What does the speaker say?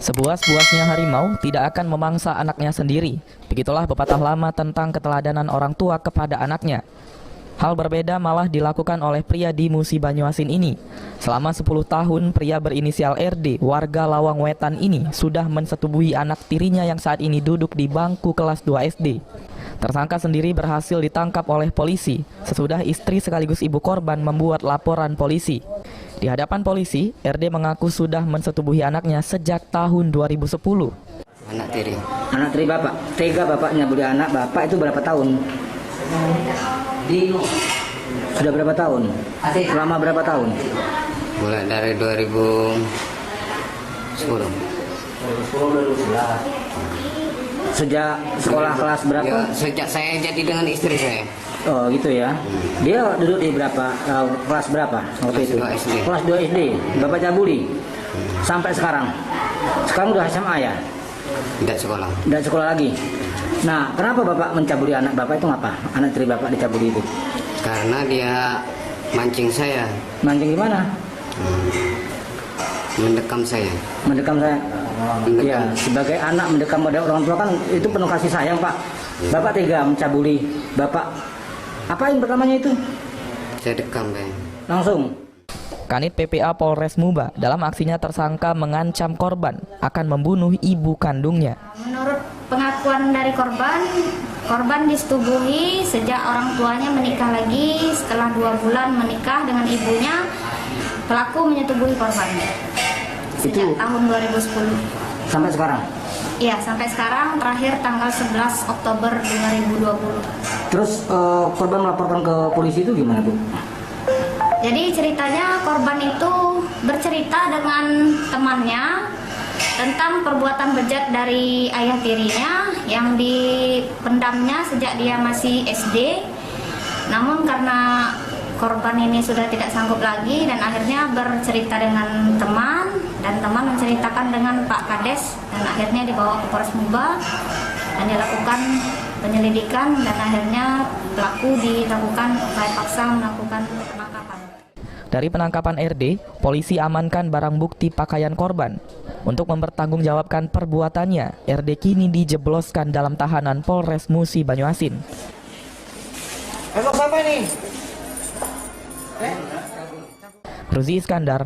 Sebuas-buasnya harimau tidak akan memangsa anaknya sendiri. Begitulah pepatah lama tentang keteladanan orang tua kepada anaknya. Hal berbeda malah dilakukan oleh pria di Musi Banyuasin ini. Selama 10 tahun, pria berinisial RD, warga Lawang Wetan ini sudah mensetubuhi anak tirinya yang saat ini duduk di bangku kelas 2 SD. Tersangka sendiri berhasil ditangkap oleh polisi sesudah istri sekaligus ibu korban membuat laporan polisi. Di hadapan polisi, RD mengaku sudah mensetubuhi anaknya sejak tahun 2010. Anak tiri. Anak tiri bapak, tega bapaknya beli anak bapak itu berapa tahun? Sudah berapa tahun? Selama berapa tahun? Mulai dari 2010. Sejak sekolah kelas berapa? Ya, sejak saya jadi dengan istri saya. Oh gitu ya. Dia duduk di berapa? Kelas berapa? Waktu itu? Kelas 2 SD. Kelas 2 SD. Bapak cabuli sampai sekarang. Sekarang udah SMA ya? Tidak sekolah. Tidak sekolah lagi. Nah, kenapa bapak mencabuli anak bapak itu ngapa? Anak tiri bapak dicabuli itu? Karena dia mancing saya, Mancing gimana? mendekam saya. Mendekam saya. Mendekam. Ya, sebagai anak mendekam pada orang tua kan itu penuh kasih sayang, Pak. Bapak tega mencabuli bapak. Apain pertamanya itu? Saya dekam saya. Langsung. Kanit PPA Polres Muba dalam aksinya tersangka mengancam korban akan membunuh ibu kandungnya. Menurut pengakuan dari korban disetubuhi sejak orang tuanya menikah lagi. Setelah 2 bulan menikah dengan ibunya, pelaku menyetubuhi korban sejak tahun 2010. Sampai sekarang. Iya, sampai sekarang terakhir tanggal 11 Oktober 2020. Terus korban melaporkan ke polisi itu gimana, Bu? Jadi ceritanya korban itu bercerita dengan temannya tentang perbuatan bejat dari ayah tirinya yang dipendamnya sejak dia masih SD. Namun karena korban ini sudah tidak sanggup lagi dan akhirnya bercerita dengan teman dan teman menceritakan dengan Pak Kades dan akhirnya dibawa ke Polres Muba dan dilakukan penyelidikan dan akhirnya pelaku dilakukan upaya paksa melakukan penangkapan. Dari penangkapan RD, polisi amankan barang bukti pakaian korban. Untuk mempertanggungjawabkan perbuatannya, RD kini dijebloskan dalam tahanan Polres Musi Banyuasin. Emang siapa ini? Ruzi Iskandar,